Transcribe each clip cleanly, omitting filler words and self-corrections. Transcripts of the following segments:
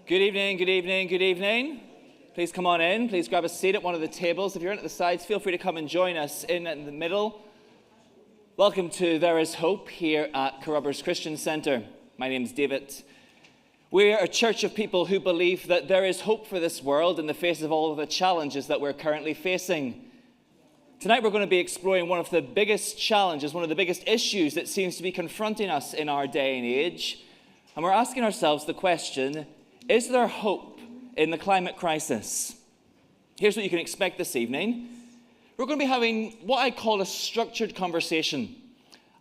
Good evening, good evening, good evening. Please come on in. Please grab a seat at one of the tables. If you're in at the sides, feel free to come and join us in the middle. Welcome to There Is Hope here at Carrubbers Christian Centre. My name is David. We're a church of people who believe that there is hope for this world in the face of all of the challenges that we're currently facing. Tonight we're going to be exploring one of the biggest challenges, one of the biggest issues that seems to be confronting us in our day and age. And we're asking ourselves the question, is there hope in the climate crisis? Here's what you can expect this evening. We're going to be having what I call a structured conversation.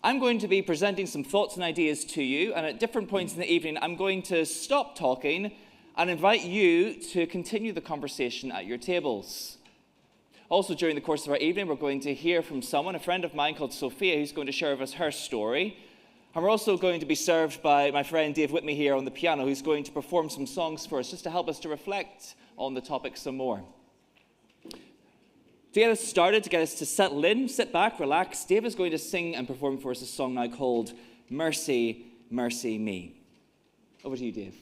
I'm going to be presenting some thoughts and ideas to you, and at different points in the evening, I'm going to stop talking and invite you to continue the conversation at your tables. Also, during the course of our evening, we're going to hear from someone, a friend of mine called Sophia, who's going to share with us her story. And we're also going to be served by my friend Dave Whitney here on the piano, who's going to perform some songs for us, just to help us to reflect on the topic some more. To get us started, to get us to settle in, sit back, relax, Dave is going to sing and perform for us a song now called Mercy, Mercy Me. Over to you, Dave.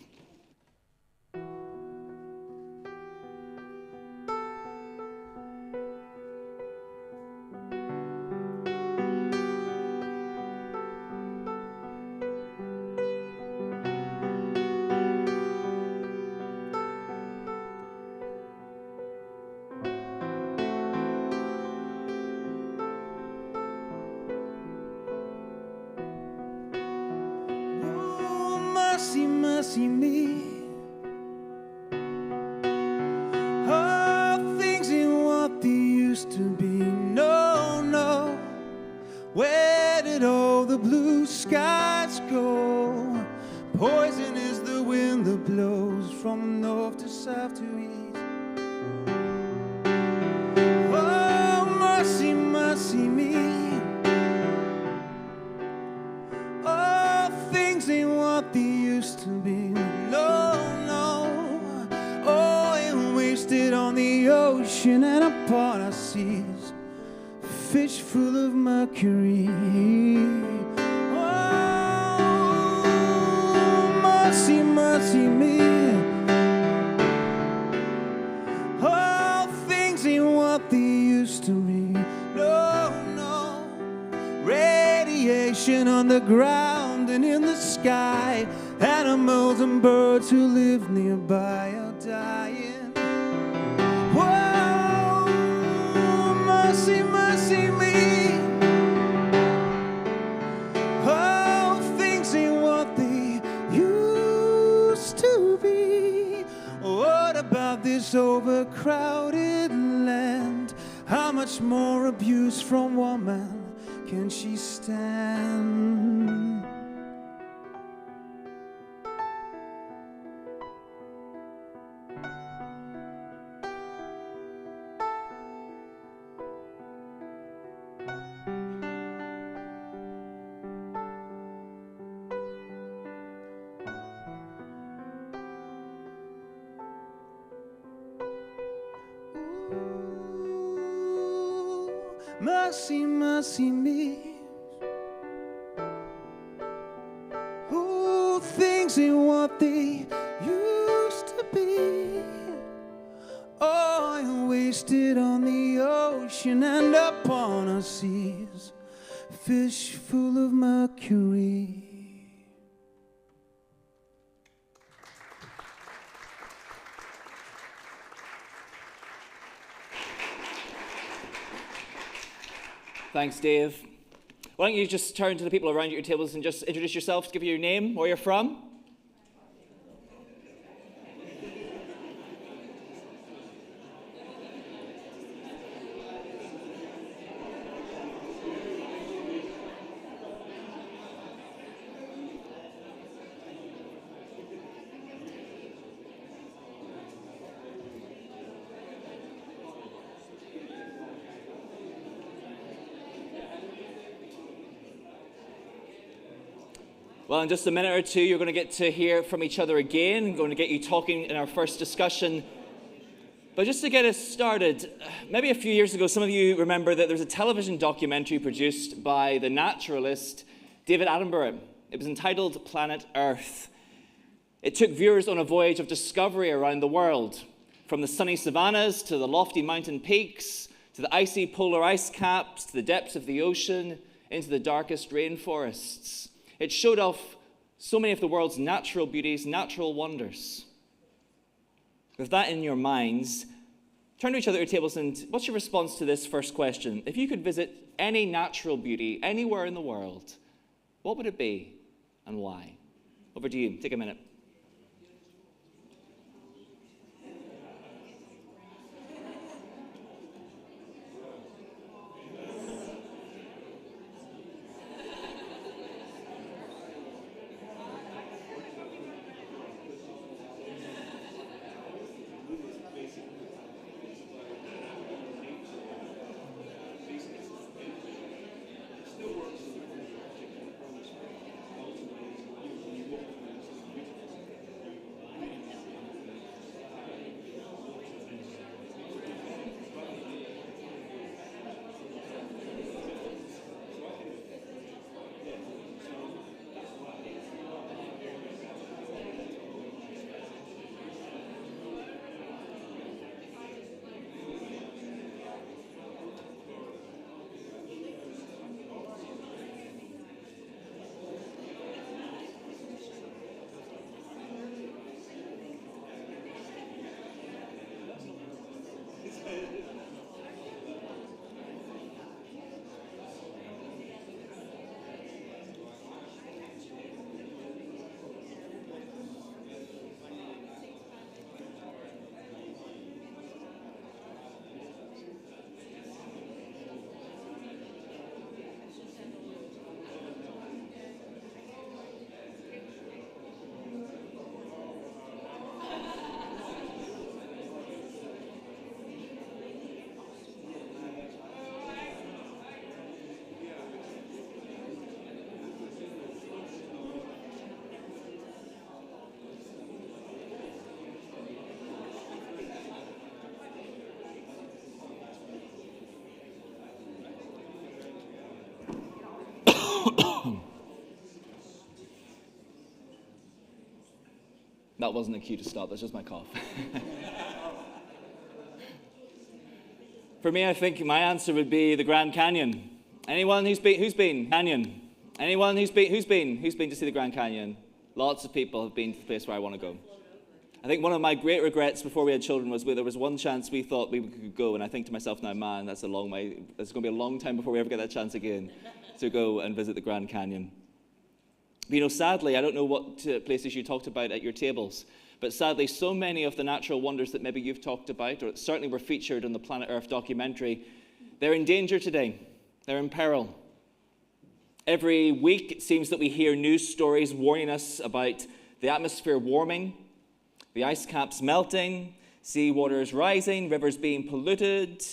Mercy me. All things ain't what they used to be. No, no. Where did all the blue skies go? Poison is the wind that blows from north to south to east. Oh, mercy, mercy me. All things ain't what they used to be. No, no. Oh, and wasted on the ocean and upon our seas. Fish full of mercury. Oh, mercy, mercy me. All things ain't what they used to be. No, no. Radiation on the ground and in the sky. Animals and birds who live nearby are dying. Whoa, mercy, mercy me. Oh, things ain't what they used to be. What about this overcrowded land? How much more abuse from woman can she stand? Mercy, mercy me. Oh, things ain't what they used to be. Oil wasted on the ocean and upon our seas. Fish full of mercury. Thanks, Dave. Why don't you just turn to the people around your tables and just introduce yourself, give you your name, where you're from. Well, in just a minute or two, you're going to get to hear from each other again. I'm going to get you talking in our first discussion. But just to get us started, maybe a few years ago, some of you remember that there was a television documentary produced by the naturalist David Attenborough. It was entitled Planet Earth. It took viewers on a voyage of discovery around the world, from the sunny savannas to the lofty mountain peaks, to the icy polar ice caps, to the depths of the ocean, into the darkest rainforests. It showed off so many of the world's natural beauties, natural wonders. With that in your minds, turn to each other at your tables and what's your response to this first question? If you could visit any natural beauty anywhere in the world, what would it be and why? Over to you. Take a minute. That wasn't a cue to stop, that's just my cough. For me, I think my answer would be the Grand Canyon. Anyone who's been? Canyon. Anyone who's been to see the Grand Canyon? Lots of people have been to the place where I want to go. I think one of my great regrets before we had children was there was one chance we thought we could go, and I think to myself now, man, that's a long way. It's going to be a long time before we ever get that chance again to go and visit the Grand Canyon. But, sadly, I don't know what places you talked about at your tables, but sadly, so many of the natural wonders that maybe you've talked about, or certainly were featured on the Planet Earth documentary, they're in danger today. They're in peril. Every week, it seems that we hear news stories warning us about the atmosphere warming, the ice caps melting, sea waters rising, rivers being polluted,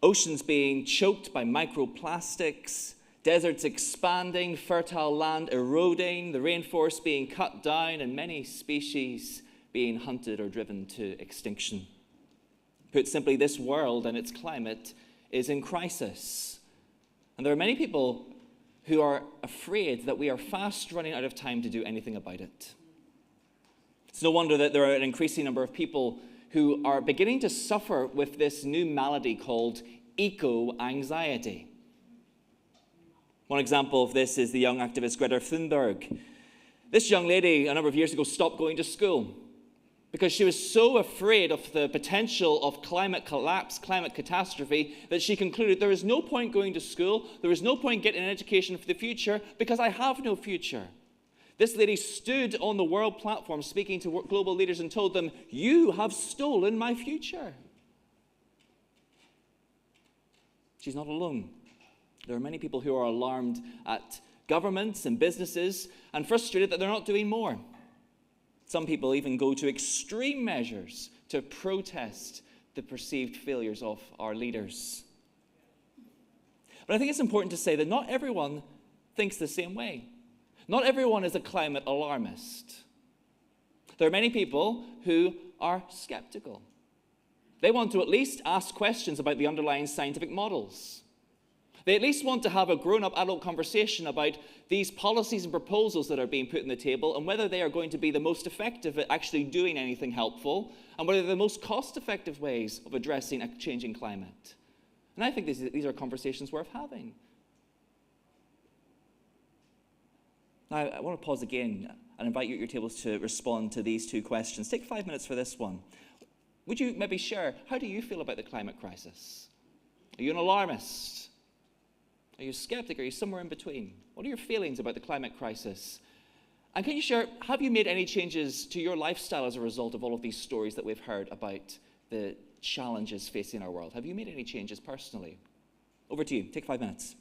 oceans being choked by microplastics, deserts expanding, fertile land eroding, the rainforest being cut down, and many species being hunted or driven to extinction. Put simply, this world and its climate is in crisis. And there are many people who are afraid that we are fast running out of time to do anything about it. It's no wonder that there are an increasing number of people who are beginning to suffer with this new malady called eco-anxiety. One example of this is the young activist Greta Thunberg. This young lady, a number of years ago, stopped going to school because she was so afraid of the potential of climate collapse, climate catastrophe, that she concluded there is no point going to school, there is no point getting an education for the future because I have no future. This lady stood on the world platform speaking to global leaders and told them, "You have stolen my future." She's not alone. There are many people who are alarmed at governments and businesses and frustrated that they're not doing more. Some people even go to extreme measures to protest the perceived failures of our leaders. But I think it's important to say that not everyone thinks the same way. Not everyone is a climate alarmist. There are many people who are skeptical. They want to at least ask questions about the underlying scientific models. They at least want to have a grown-up adult conversation about these policies and proposals that are being put on the table and whether they are going to be the most effective at actually doing anything helpful and whether they're the most cost-effective ways of addressing a changing climate. And I think these are conversations worth having. Now, I want to pause again and invite you at your tables to respond to these two questions. Take 5 minutes for this one. Would you maybe share, how do you feel about the climate crisis? Are you an alarmist? Are you a skeptic? Are you somewhere in between? What are your feelings about the climate crisis? And can you share, have you made any changes to your lifestyle as a result of all of these stories that we've heard about the challenges facing our world? Have you made any changes personally? Over to you. Take 5 minutes.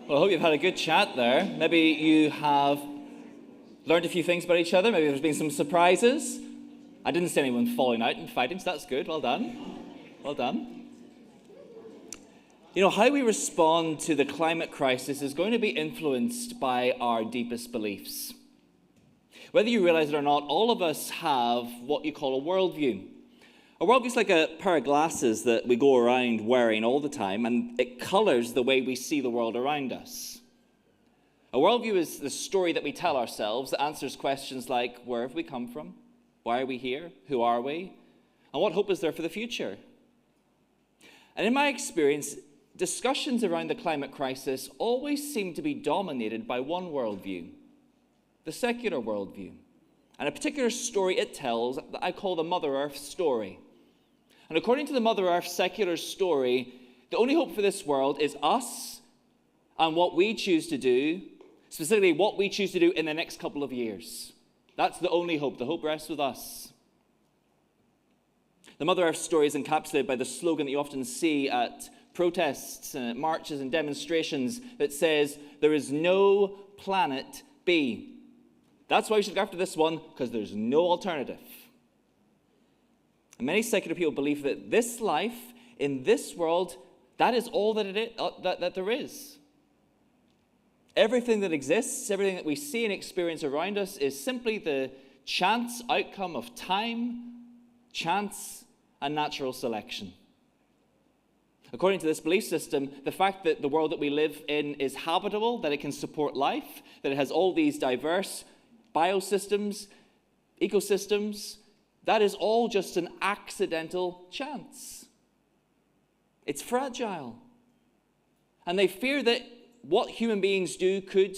Well, I hope you've had a good chat there. Maybe you have learned a few things about each other. Maybe there's been some surprises. I didn't see anyone falling out and fighting, so that's good. Well done. Well done. You know, how we respond to the climate crisis is going to be influenced by our deepest beliefs. Whether you realize it or not, all of us have what you call a worldview. A worldview is like a pair of glasses that we go around wearing all the time, and it colors the way we see the world around us. A worldview is the story that we tell ourselves that answers questions like, where have we come from? Why are we here? Who are we? And what hope is there for the future? And in my experience, discussions around the climate crisis always seem to be dominated by one worldview, the secular worldview, and a particular story it tells that I call the Mother Earth story. And according to the Mother Earth secular story, the only hope for this world is us and what we choose to do, specifically what we choose to do in the next couple of years. That's the only hope. The hope rests with us. The Mother Earth story is encapsulated by the slogan that you often see at protests and at marches and demonstrations that says, there is no planet B. That's why we should go after this one, because there's no alternative. And many secular people believe that this life, in this world, that is all that that there is. Everything that exists, everything that we see and experience around us is simply the chance outcome of time, chance, and natural selection. According to this belief system, the fact that the world that we live in is habitable, that it can support life, that it has all these diverse biosystems, ecosystems, that is all just an accidental chance. It's fragile. And they fear that what human beings do could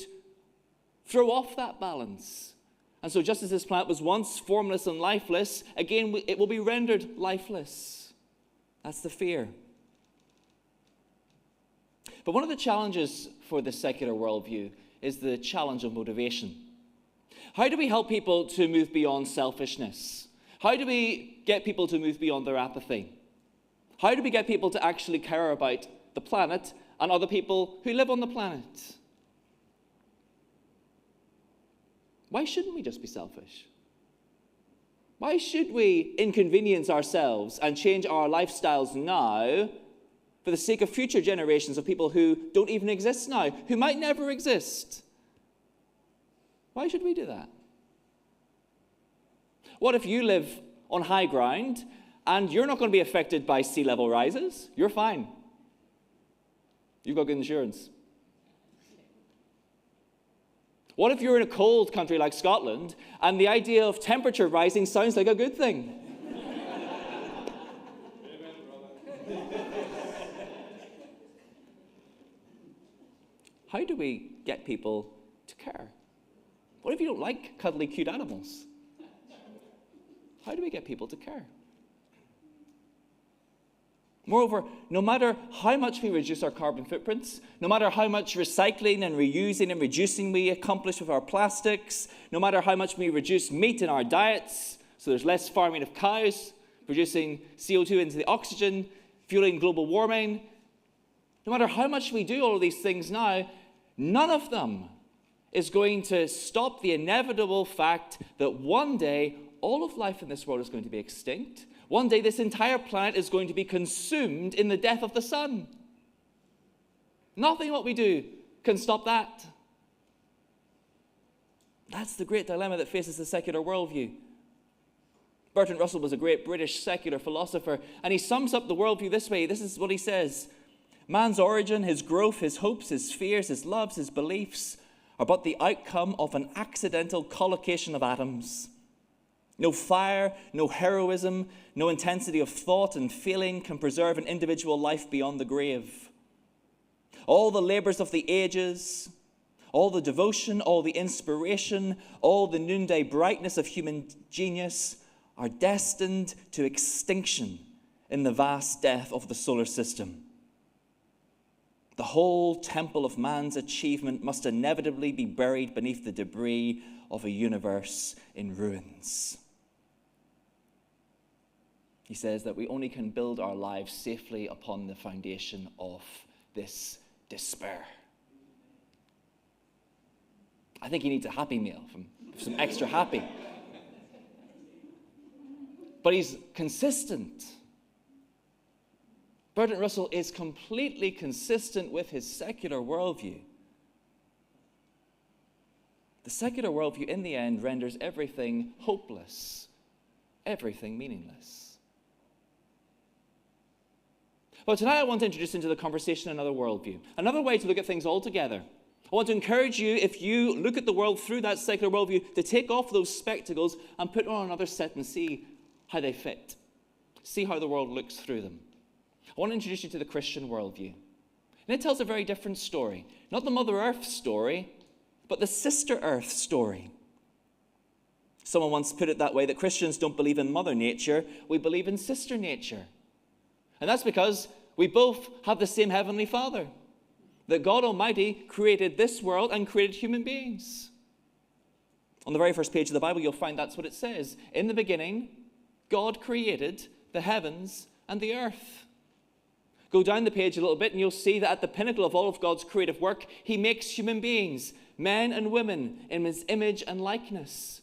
throw off that balance. And so just as this planet was once formless and lifeless, again, it will be rendered lifeless. That's the fear. But one of the challenges for the secular worldview is the challenge of motivation. How do we help people to move beyond selfishness? How do we get people to move beyond their apathy? How do we get people to actually care about the planet and other people who live on the planet? Why shouldn't we just be selfish? Why should we inconvenience ourselves and change our lifestyles now for the sake of future generations of people who don't even exist now, who might never exist? Why should we do that? What if you live on high ground and you're not going to be affected by sea level rises? You're fine. You've got good insurance. What if you're in a cold country like Scotland and the idea of temperature rising sounds like a good thing? How do we get people to care? What if you don't like cuddly, cute animals? How do we get people to care? Moreover, no matter how much we reduce our carbon footprints, no matter how much recycling and reusing and reducing we accomplish with our plastics, no matter how much we reduce meat in our diets, so there's less farming of cows, producing CO2 into the oxygen, fueling global warming, no matter how much we do all of these things now, none of them is going to stop the inevitable fact that one day all of life in this world is going to be extinct. One day this entire planet is going to be consumed in the death of the sun. Nothing what we do can stop that. That's the great dilemma that faces the secular worldview. Bertrand Russell was a great British secular philosopher, and he sums up the worldview this way. This is what he says: man's origin, his growth, his hopes, his fears, his loves, his beliefs are but the outcome of an accidental collocation of atoms. No fire, no heroism, no intensity of thought and feeling can preserve an individual life beyond the grave. All the labors of the ages, all the devotion, all the inspiration, all the noonday brightness of human genius are destined to extinction in the vast death of the solar system. The whole temple of man's achievement must inevitably be buried beneath the debris of a universe in ruins. He says that we only can build our lives safely upon the foundation of this despair. I think he needs a Happy Meal from some extra happy. But he's consistent. Bertrand Russell is completely consistent with his secular worldview. The secular worldview, in the end, renders everything hopeless, everything meaningless. Well, tonight I want to introduce into the conversation another worldview, another way to look at things altogether. I want to encourage you, if you look at the world through that secular worldview, to take off those spectacles and put on another set and see how they fit. See how the world looks through them. I want to introduce you to the Christian worldview. And it tells a very different story. Not the Mother Earth story, but the Sister Earth story. Someone once put it that way, that Christians don't believe in Mother Nature, we believe in Sister Nature. And that's because we both have the same Heavenly Father. That God Almighty created this world and created human beings. On the very first page of the Bible, you'll find that's what it says. In the beginning, God created the heavens and the earth. Go down the page a little bit and you'll see that at the pinnacle of all of God's creative work, he makes human beings, men and women, in his image and likeness.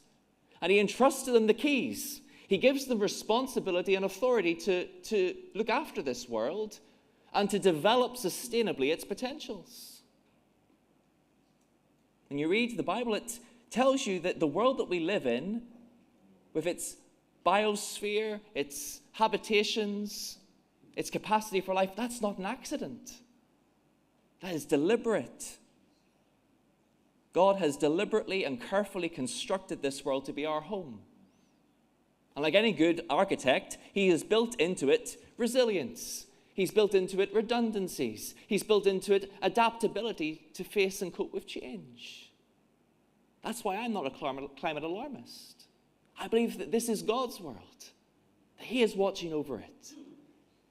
And he entrusts to them the keys. He gives them responsibility and authority to look after this world and to develop sustainably its potentials. When you read the Bible, it tells you that the world that we live in, with its biosphere, its habitations, its capacity for life, that's not an accident. That is deliberate. God has deliberately and carefully constructed this world to be our home. And like any good architect, he has built into it resilience. He's built into it redundancies. He's built into it adaptability to face and cope with change. That's why I'm not a climate alarmist. I believe that this is God's world, that he is watching over it,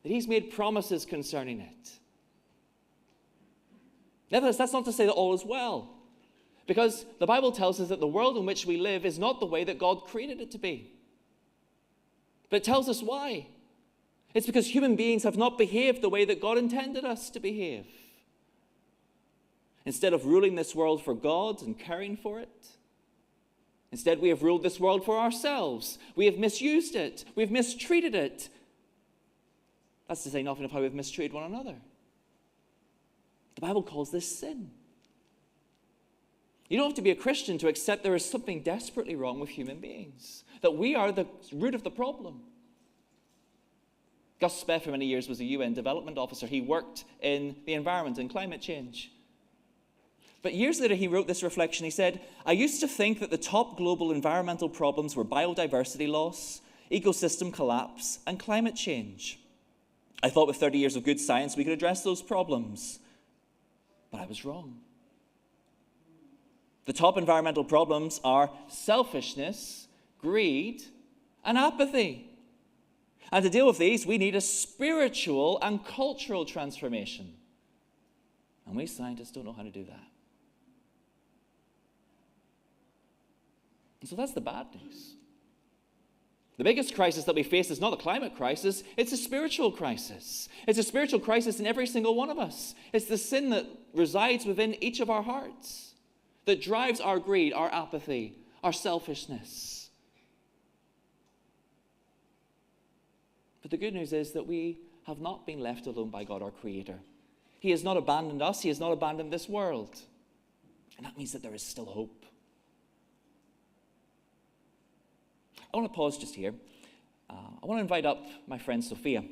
that he's made promises concerning it. Nevertheless, that's not to say that all is well, because the Bible tells us that the world in which we live is not the way that God created it to be. But it tells us why. It's because human beings have not behaved the way that God intended us to behave. Instead of ruling this world for God and caring for it, instead we have ruled this world for ourselves. We have misused it. We have mistreated it. That's to say nothing of how we've mistreated one another. The Bible calls this sin. You don't have to be a Christian to accept there is something desperately wrong with human beings, that we are the root of the problem. Gus Speth for many years was a UN development officer. He worked in the environment and climate change. But years later, he wrote this reflection. He said, I used to think that the top global environmental problems were biodiversity loss, ecosystem collapse, and climate change. I thought with 30 years of good science, we could address those problems. But I was wrong. The top environmental problems are selfishness, greed, and apathy. And to deal with these, we need a spiritual and cultural transformation. And we scientists don't know how to do that. And so that's the bad news. The biggest crisis that we face is not the climate crisis, it's a spiritual crisis. It's a spiritual crisis in every single one of us. It's the sin that resides within each of our hearts, that drives our greed, our apathy, our selfishness. But the good news is that we have not been left alone by God, our Creator. He has not abandoned us. He has not abandoned this world. And that means that there is still hope. I want to pause just here. I want to invite up my friend Sophia.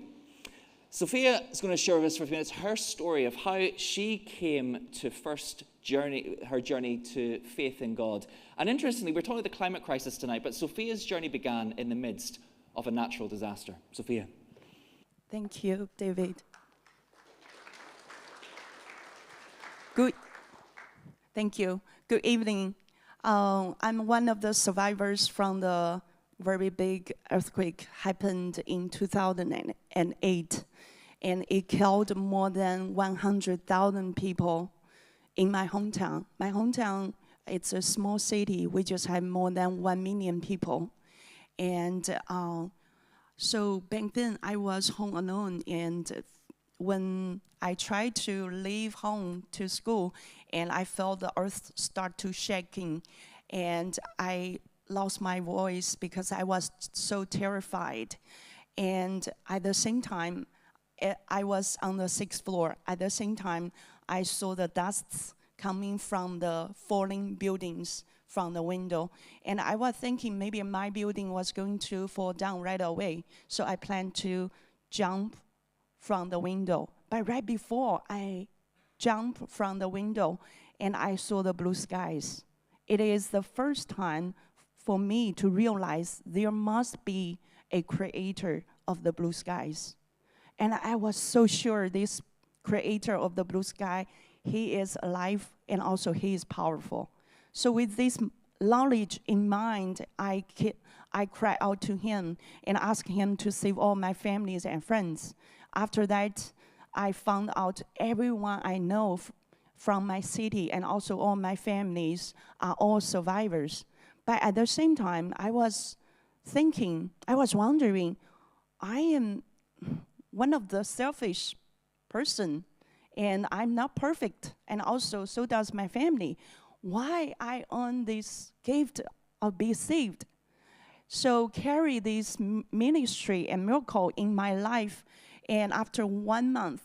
Sophia is going to share with us for a few minutes her story of how she came to her journey to faith in God. And interestingly, we're talking about the climate crisis tonight, but Sophia's journey began in the midst of a natural disaster. Sophia. Thank you, David. Thank you. Good evening. I'm one of the survivors from the very big earthquake happened in 2008, and it killed more than 100,000 people in my hometown. My hometown, it's a small city. We just have more than 1 million people. And so back then I was home alone, and when I tried to leave home to school, and I felt the earth start to shaking, and I lost my voice because I was so terrified. And at the same time, I was on the 6th floor. At the same time, I saw the dust coming from the falling buildings from the window. And I was thinking maybe my building was going to fall down right away. So I planned to jump from the window. But right before I jumped from the window and I saw the blue skies, it is the first time for me to realize there must be a creator of the blue skies. And I was so sure this creator of the blue sky, he is alive and also he is powerful. So with this knowledge in mind, I cried out to him and asked him to save all my families and friends. After that, I found out everyone I know from my city and also all my families are all survivors. But at the same time, I was wondering, I am one of the selfish person, and I'm not perfect, and also so does my family. Why I earn this gift of being saved? So carry this ministry and miracle in my life, and after 1 month,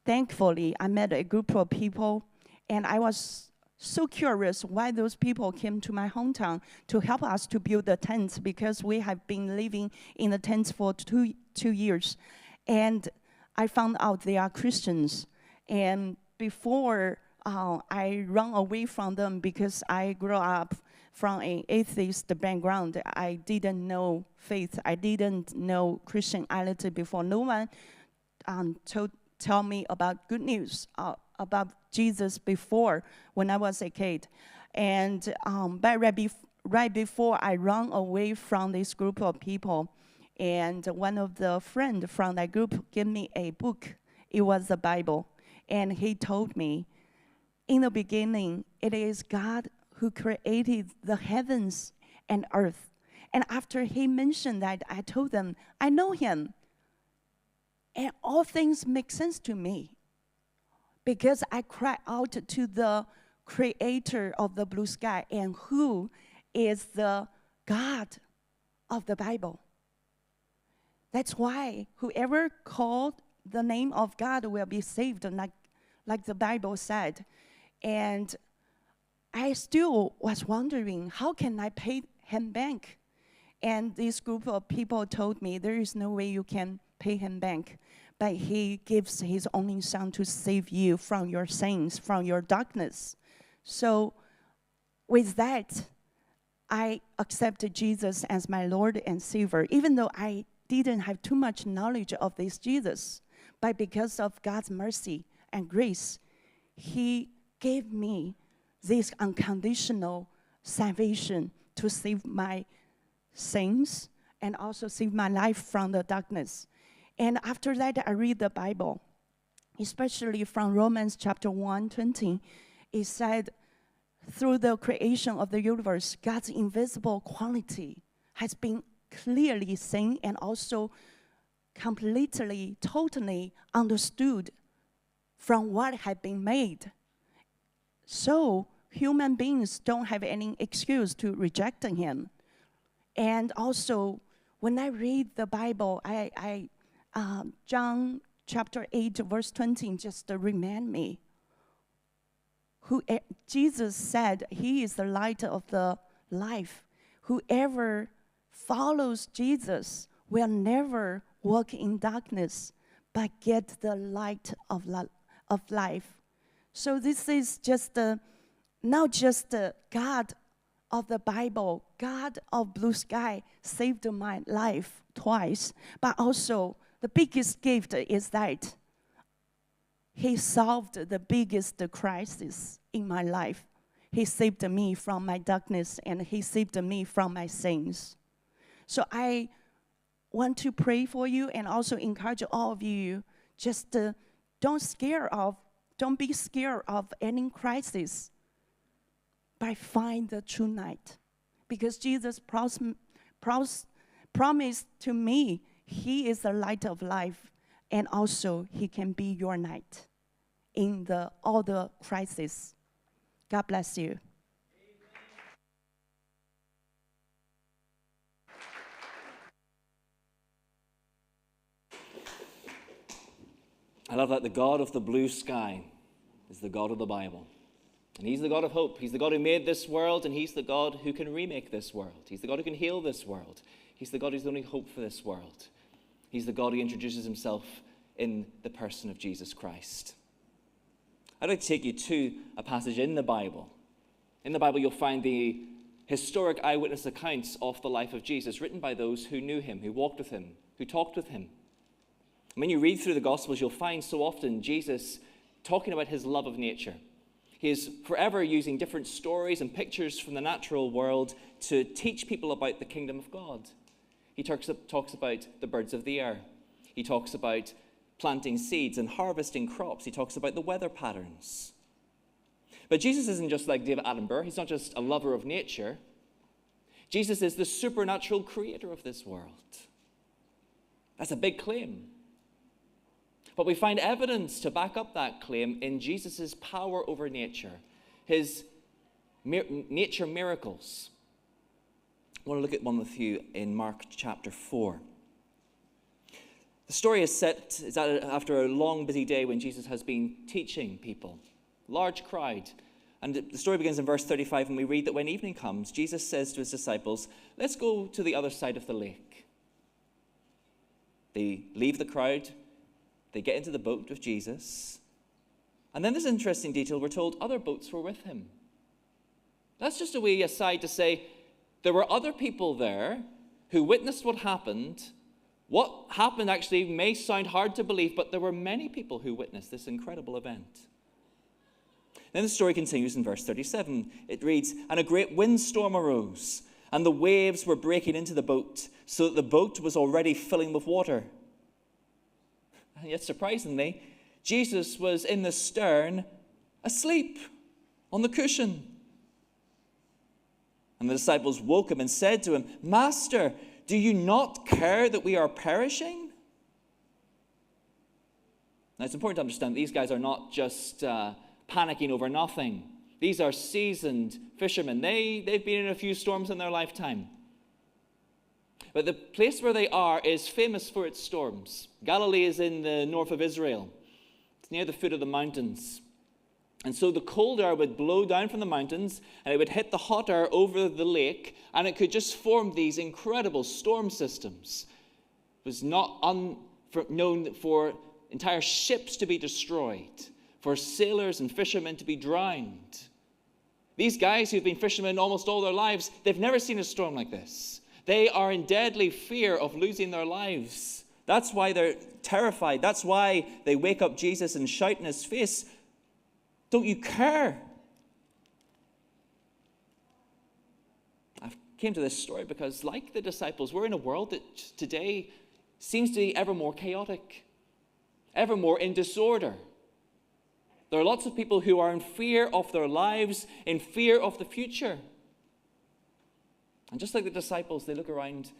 thankfully, I met a group of people, and I was so curious why those people came to my hometown to help us to build the tents, because we have been living in the tents for two years. And I found out they are Christians. And before I run away from them because I grew up from an atheist background, I didn't know faith. I didn't know Christianity before. No one tell me about good news about Jesus before when I was a kid. And but right before I ran away from this group of people, and one of the friends from that group gave me a book. It was the Bible. And he told me, in the beginning, it is God who created the heavens and earth. And after he mentioned that, I told them, I know him. And all things make sense to me, because I cried out to the creator of the blue sky, and who is the God of the Bible. That's why whoever called the name of God will be saved, like the Bible said. And I still was wondering, how can I pay him back? And this group of people told me, there is no way you can pay him back, but he gives his only son to save you from your sins, from your darkness. So with that, I accepted Jesus as my Lord and Savior, even though I didn't have too much knowledge of this Jesus. But because of God's mercy and grace, he gave me this unconditional salvation to save my sins and also save my life from the darkness. And after that, I read the Bible, especially from Romans chapter 1:20. It said, through the creation of the universe, God's invisible quality has been clearly seen and also completely, totally understood from what had been made. So human beings don't have any excuse to reject him. And also, when I read the Bible, John chapter 8, verse 20, just to remind me, Jesus said he is the light of the life. Whoever follows Jesus will never walk in darkness, but get the light of life. So this is just not just the God of the Bible, God of blue sky saved my life twice, but also the biggest gift is that he solved the biggest crisis in my life. He saved me from my darkness, and he saved me from my sins. So I want to pray for you and also encourage all of you, just don't be scared of any crisis, but find the true light. Because Jesus promised to me, he is the light of life, and also he can be your knight in all the crises. God bless you. I love that the God of the blue sky is the God of the Bible. And he's the God of hope. He's the God who made this world, and he's the God who can remake this world. He's the God who can heal this world. He's the God who's the only hope for this world. He's the God who introduces himself in the person of Jesus Christ. I'd like to take you to a passage in the Bible. In the Bible, you'll find the historic eyewitness accounts of the life of Jesus, written by those who knew him, who walked with him, who talked with him. When you read through the Gospels, you'll find so often Jesus talking about his love of nature. He is forever using different stories and pictures from the natural world to teach people about the kingdom of God. He talks about the birds of the air. He talks about planting seeds and harvesting crops. He talks about the weather patterns. But Jesus isn't just like David Attenborough. He's not just a lover of nature. Jesus is the supernatural creator of this world. That's a big claim. But we find evidence to back up that claim in Jesus' power over nature, his nature miracles. I want to look at one with you in Mark chapter 4. The story is set after a long, busy day when Jesus has been teaching people, large crowd. And the story begins in verse 35, and we read that when evening comes, Jesus says to his disciples, "Let's go to the other side of the lake." They leave the crowd. They get into the boat with Jesus. And then there's an interesting detail. We're told other boats were with him. That's just a wee aside to say there were other people there who witnessed what happened. What happened actually may sound hard to believe, but there were many people who witnessed this incredible event. Then the story continues in verse 37. It reads, "And a great windstorm arose, and the waves were breaking into the boat, so that the boat was already filling with water. And yet, surprisingly, Jesus was in the stern, asleep on the cushion. And the disciples woke him and said to him, 'Master, do you not care that we are perishing?'" Now, it's important to understand that these guys are not just panicking over nothing. These are seasoned fishermen. They've been in a few storms in their lifetime. But the place where they are is famous for its storms. Galilee is in the north of Israel. It's near the foot of the mountains. And so the cold air would blow down from the mountains, and it would hit the hot air over the lake, and it could just form these incredible storm systems. It was not known for entire ships to be destroyed, for sailors and fishermen to be drowned. These guys who've been fishermen almost all their lives, they've never seen a storm like this. They are in deadly fear of losing their lives. That's why they're terrified. That's why they wake up Jesus and shout in his face, "Don't you care?" I came to this story because, like the disciples, we're in a world that today seems to be ever more chaotic, ever more in disorder. There are lots of people who are in fear of their lives, in fear of the future. And just like the disciples, they look around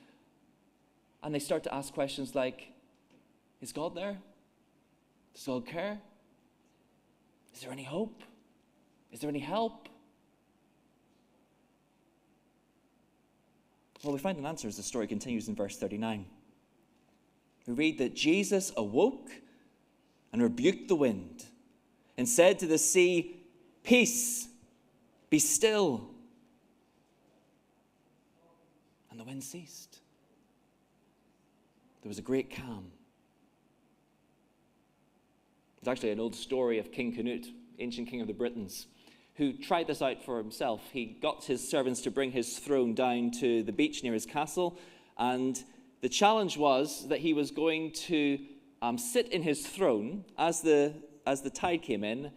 and they start to ask questions like, is God there? Does God care? Is there any hope? Is there any help? Well, we find an answer as the story continues in verse 39. We read that Jesus awoke and rebuked the wind and said to the sea, "Peace, be still." And the wind ceased. There was a great calm. There's actually an old story of King Canute, ancient king of the Britons, who tried this out for himself. He got his servants to bring his throne down to the beach near his castle, and the challenge was that he was going to sit in his throne as the tide came in,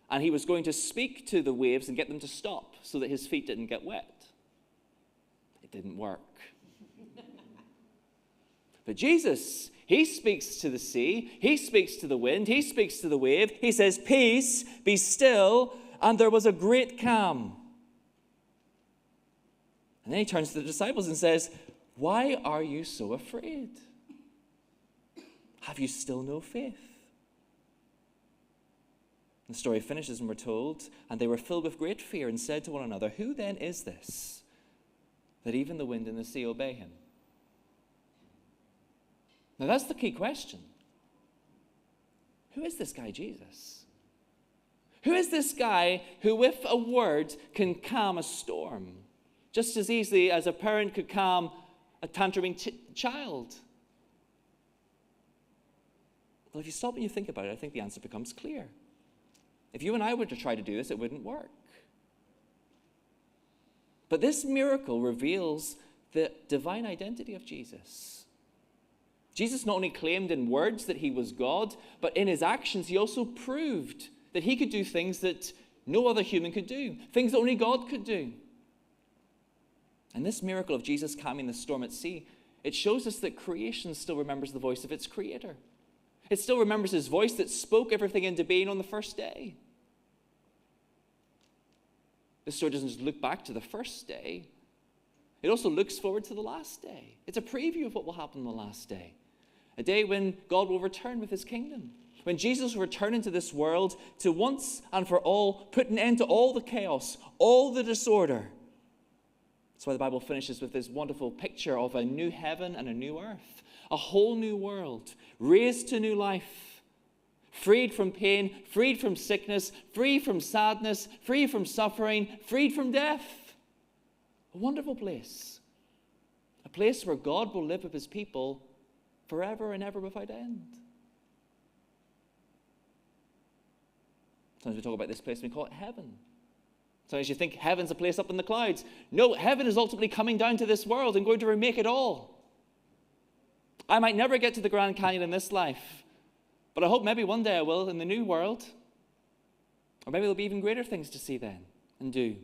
and he was going to speak to the waves and get them to stop so that his feet didn't get wet. It didn't work. But Jesus, he speaks to the sea, he speaks to the wind, he speaks to the wave. He says, "Peace, be still," and there was a great calm. And then he turns to the disciples and says, "Why are you so afraid? Have you still no faith? The story finishes and we're told, and they were filled with great fear and said to one another, who then is this, that even the wind and the sea obey him? Now that's the key question. Who is this guy Jesus? Who is this guy who with a word can calm a storm, just as easily as a parent could calm a tantruming child? Well, if you stop and you think about it, I think the answer becomes clear. If you and I were to try to do this, it wouldn't work. But this miracle reveals the divine identity of Jesus. Jesus not only claimed in words that he was God, but in his actions he also proved that he could do things that no other human could do, things that only God could do. And this miracle of Jesus calming the storm at sea, it shows us that creation still remembers the voice of its creator. It still remembers his voice that spoke everything into being on the first day. This story doesn't just look back to the first day. It also looks forward to the last day. It's a preview of what will happen on the last day. A day when God will return with his kingdom. When Jesus will return into this world to once and for all put an end to all the chaos, all the disorder. That's why the Bible finishes with this wonderful picture of a new heaven and a new earth. A whole new world, raised to new life, freed from pain, freed from sickness, free from sadness, free from suffering, freed from death. A wonderful place. A place where God will live with his people forever and ever without end. Sometimes we talk about this place and we call it heaven. Sometimes you think heaven's a place up in the clouds. No, heaven is ultimately coming down to this world and going to remake it all. I might never get to the Grand Canyon in this life, but I hope maybe one day I will in the new world. Or maybe there'll be even greater things to see then and do.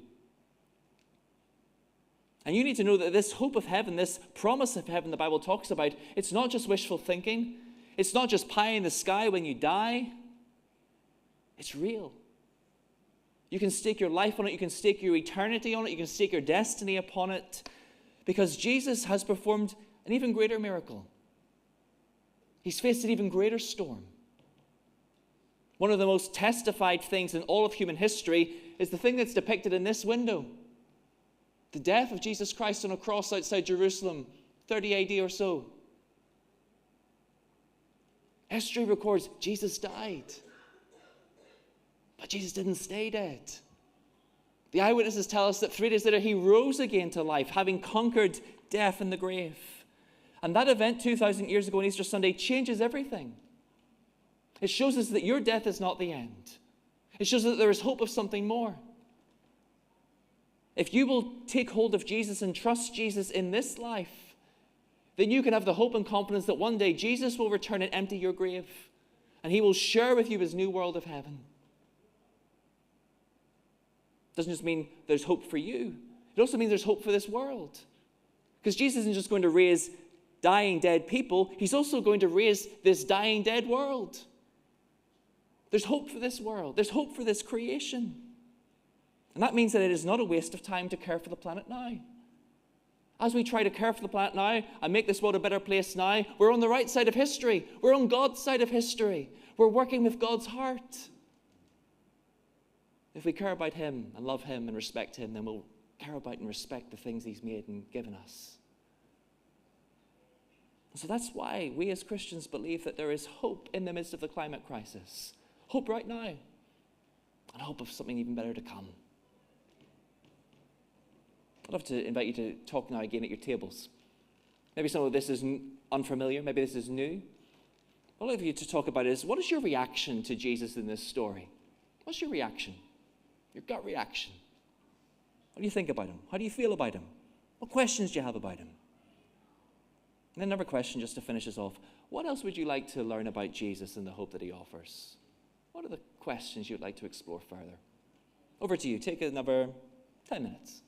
And you need to know that this hope of heaven, this promise of heaven the Bible talks about, it's not just wishful thinking. It's not just pie in the sky when you die. It's real. You can stake your life on it. You can stake your eternity on it. You can stake your destiny upon it. Because Jesus has performed an even greater miracle. He's faced an even greater storm. One of the most testified things in all of human history is the thing that's depicted in this window. The death of Jesus Christ on a cross outside Jerusalem, 30 AD or so. History records Jesus died. But Jesus didn't stay dead. The eyewitnesses tell us that 3 days later he rose again to life, having conquered death and the grave. And that event 2,000 years ago on Easter Sunday changes everything. It shows us that your death is not the end. It shows us that there is hope of something more. If you will take hold of Jesus and trust Jesus in this life, then you can have the hope and confidence that one day Jesus will return and empty your grave, and he will share with you his new world of heaven. It doesn't just mean there's hope for you. It also means there's hope for this world. Because Jesus isn't just going to raise dying, dead people. He's also going to raise this dying, dead world. There's hope for this world. There's hope for this creation. And that means that it is not a waste of time to care for the planet now. As we try to care for the planet now and make this world a better place now, we're on the right side of history. We're on God's side of history. We're working with God's heart. If we care about him and love him and respect him, then we'll care about and respect the things he's made and given us. So that's why we as Christians believe that there is hope in the midst of the climate crisis. Hope right now. And hope of something even better to come. I'd love to invite you to talk now again at your tables. Maybe some of this is unfamiliar. Maybe this is new. What I'd love you to talk about is, what is your reaction to Jesus in this story? What's your reaction? Your gut reaction. What do you think about him? How do you feel about him? What questions do you have about him? And then another question just to finish us off. What else would you like to learn about Jesus and the hope that he offers? What are the questions you'd like to explore further? Over to you. Take another 10 minutes.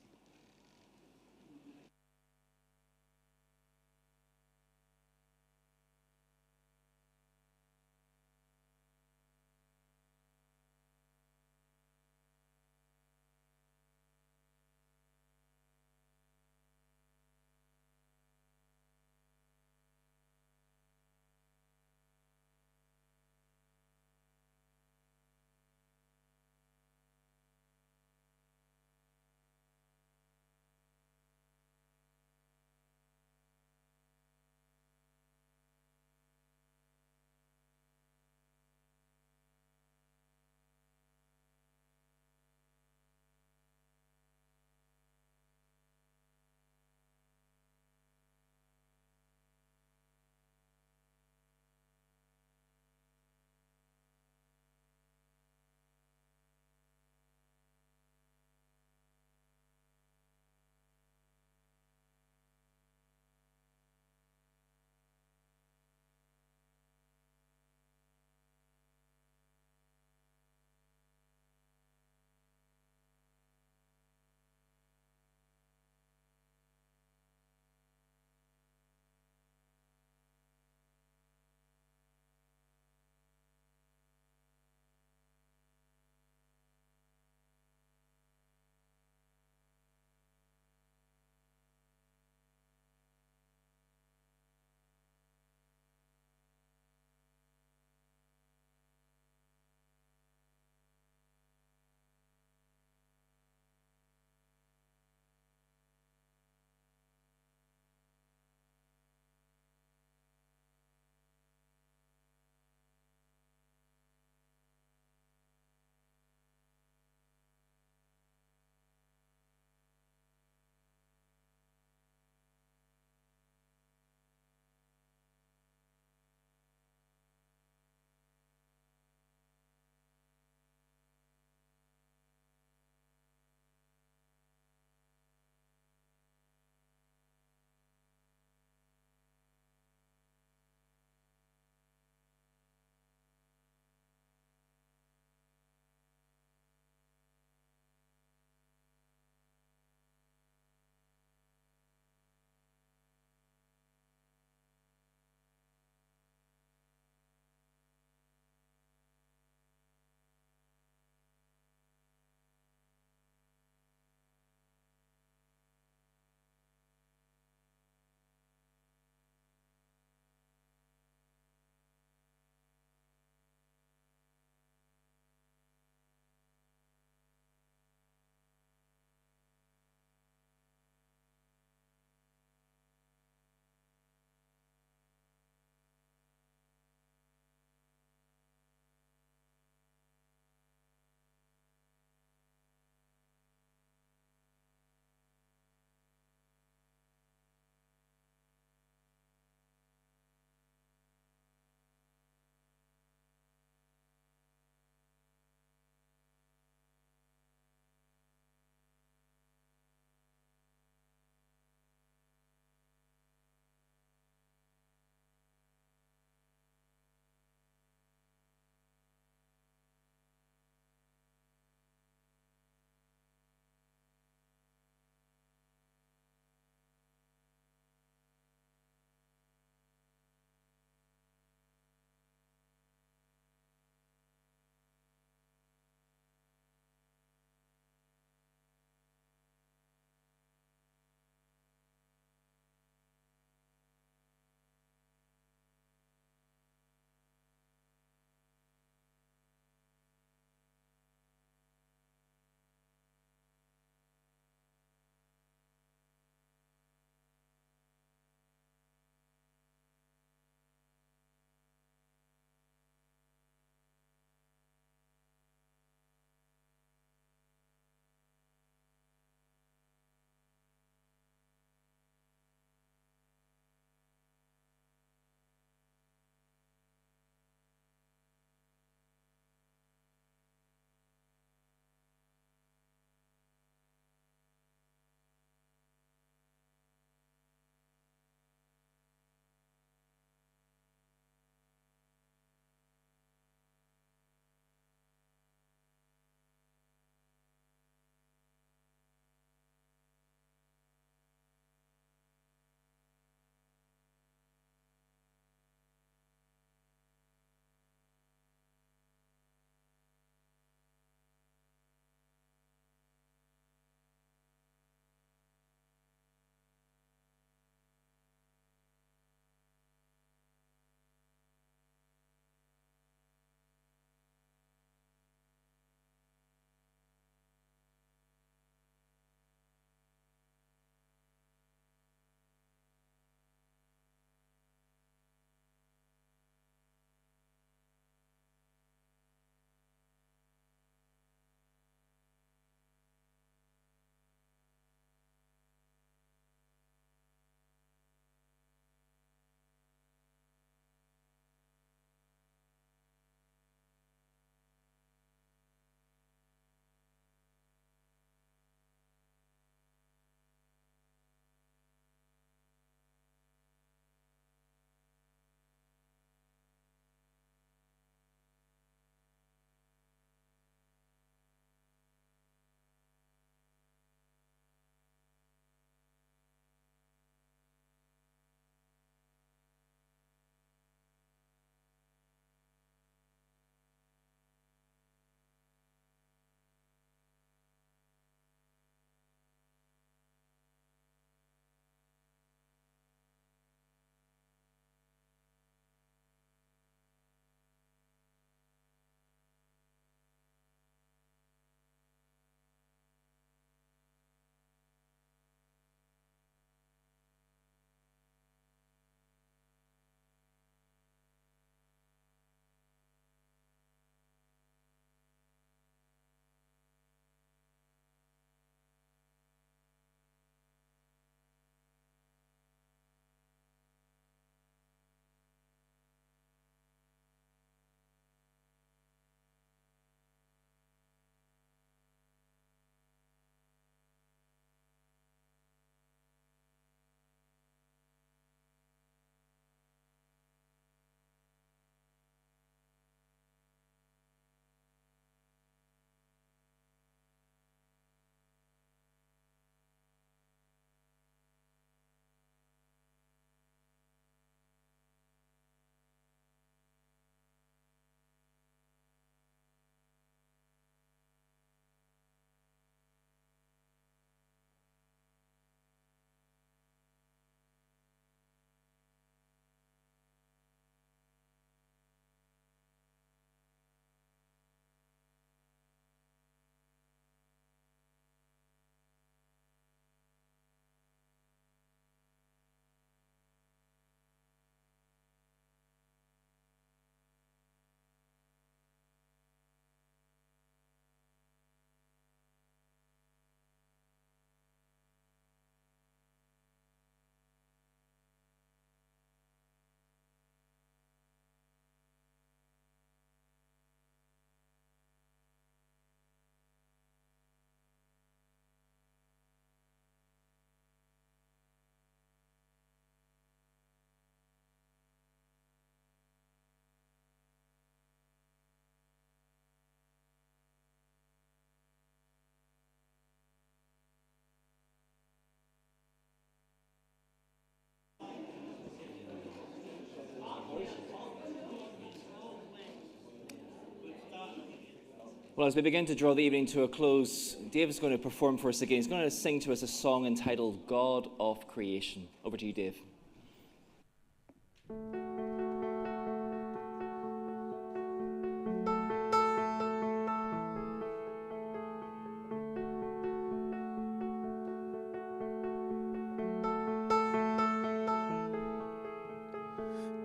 Well, as we begin to draw the evening to a close, Dave's going to perform for us again. He's going to sing to us a song entitled God of Creation. Over to you, Dave.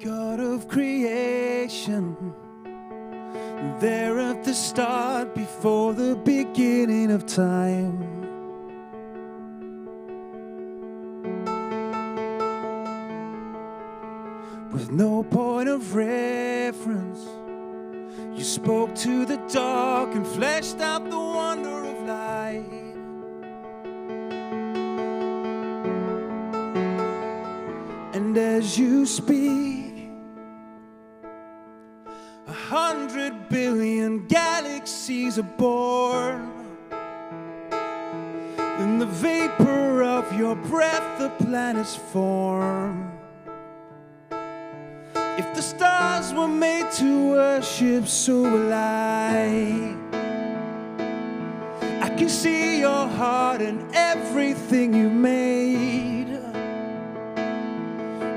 God of creation, there at the start, before the beginning of time. With no point of reference, you spoke to the dark and fleshed out the wonder of light. And as you speak, 100 billion galaxies are born. In the vapor of your breath, the planets form. If the stars were made to worship, so will I. I can see your heart in everything you made.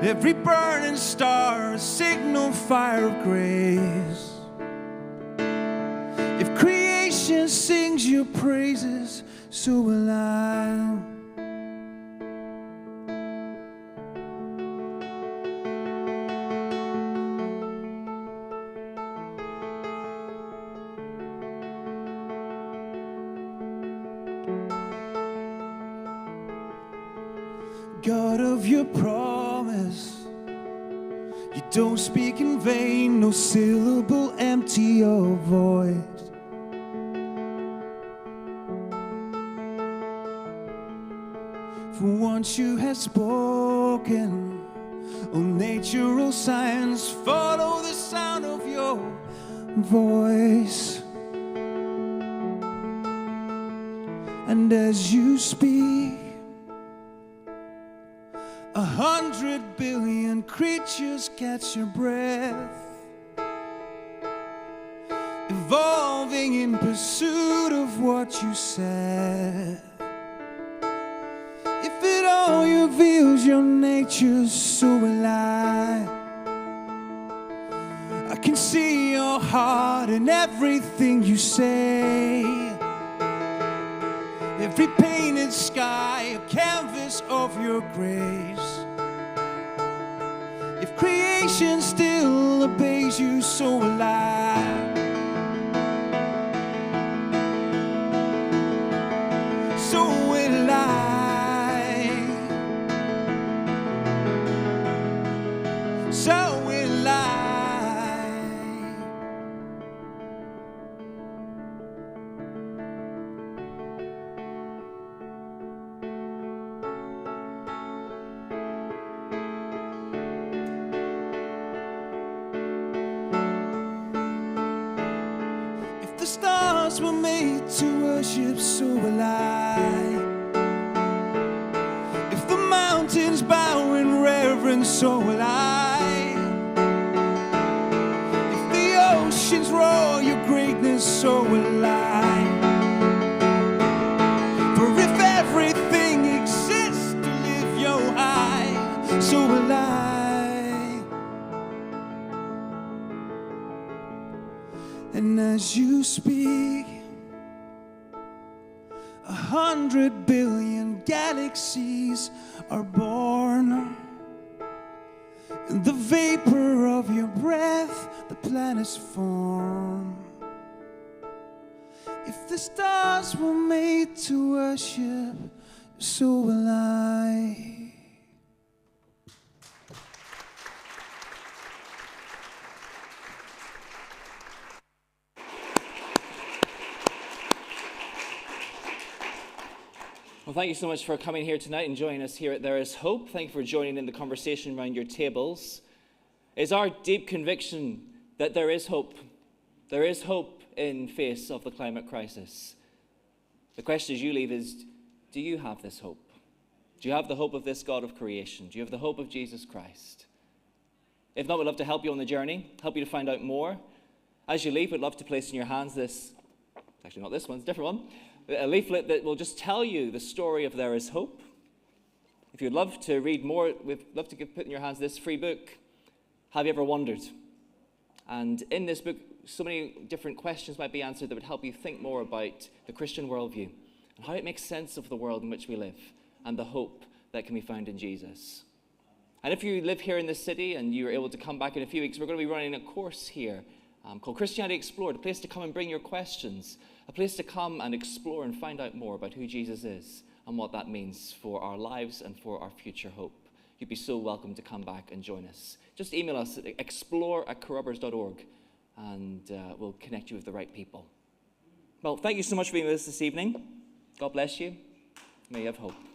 Every burning star, a signal fire of grace. If creation sings your praises, so will I. God of your promise, you don't speak in vain, no syllable empty or void. For once you have spoken, all nature, all science follow the sound of your voice. And as you speak, 100 billion creatures catch your breath, evolving in pursuit of what you said. If it all reveals your nature, so will I. I can see your heart in everything you say. Every painted sky, a canvas of your grace. If creation still obeys you, so will I. So will I. So will I. The stars were made to worship, so will I. If the mountains bow in reverence, so will I. If the oceans roar your greatness, so will I. For if everything exists to lift you high, so will I. And as you speak, 100 billion galaxies are born. In the vapor of your breath, the planets form. If the stars were made to worship, so will I. Well, thank you so much for coming here tonight and joining us here at There Is Hope. Thank you for joining in the conversation around your tables. It's our deep conviction that there is hope. There is hope in face of the climate crisis. The question as you leave is, do you have this hope? Do you have the hope of this God of creation? Do you have the hope of Jesus Christ? If not, we'd love to help you on the journey, help you to find out more. As you leave, we'd love to place in your hands this actually not this one, it's a different one, a leaflet that will just tell you the story of There Is Hope. If you'd love to read more, we'd love to put in your hands this free book, Have You Ever Wondered? And in this book, so many different questions might be answered that would help you think more about the Christian worldview and how it makes sense of the world in which we live and the hope that can be found in Jesus. And if you live here in this city and you're able to come back in a few weeks, we're going to be running a course here called Christianity Explored, a place to come and bring your questions, a place to come and explore and find out more about who Jesus is and what that means for our lives and for our future hope. You'd be so welcome to come back and join us. Just email us at explore@carrubbers.org and we'll connect you with the right people. Well, thank you so much for being with us this evening. God bless you. May you have hope.